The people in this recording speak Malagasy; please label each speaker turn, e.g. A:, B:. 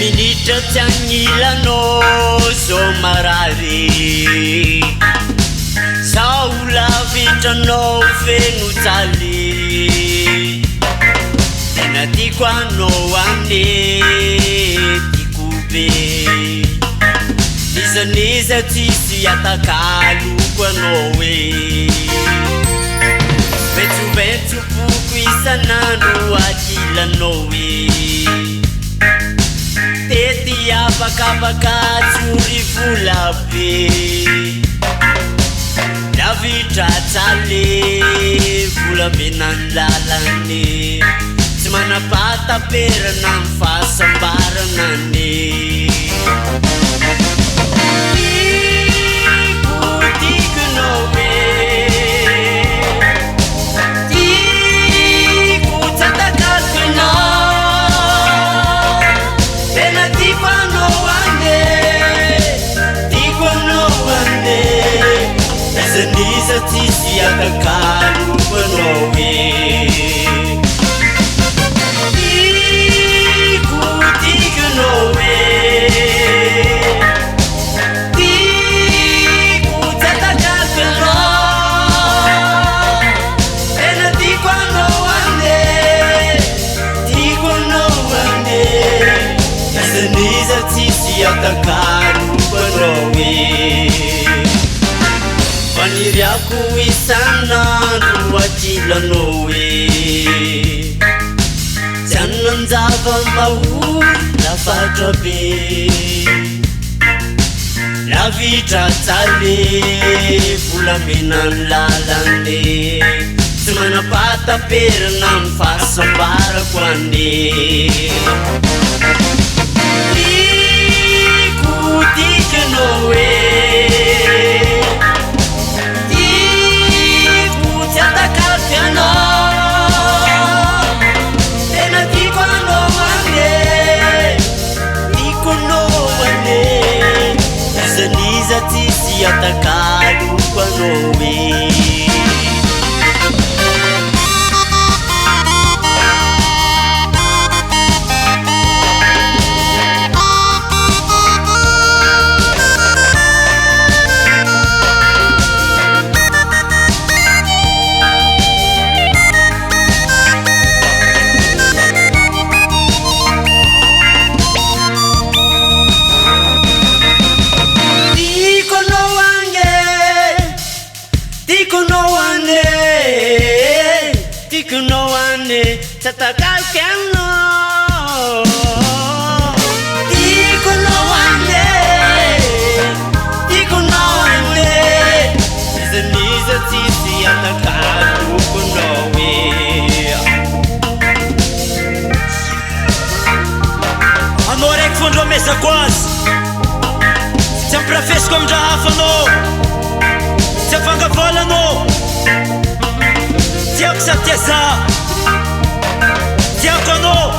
A: Minitra tiagnilanao somarary saola vitranao feno jaly tena tiako anao ane tiako be nizaniza tsisy atakaloko anao e vetsovetsopoko isanandro akilanao e tety afakafaka tsory vola be navitra jaly vola menany lalane tsy manapataperana ny fahasambaranane Tisi atakalu penuhi ikuti kenuhi ikuti atakal penuh enati kuanoane tikuanoane aseniza tisi atakalu penuhi Paniriaku isanandro akilanao e jannan zava-mahory lafatra be navitra jaly vola menany lalane tsy manapataperana ny fahasambarako ane ikotikanao e Tisi atakalu panowi Tikunoane tatakal kano Tikunoane Nizaniza tisi atakalu kunowe Amore que fundou a mesa quase sempre fez como já afanou se fanga bola no Tiako satesa Tiakono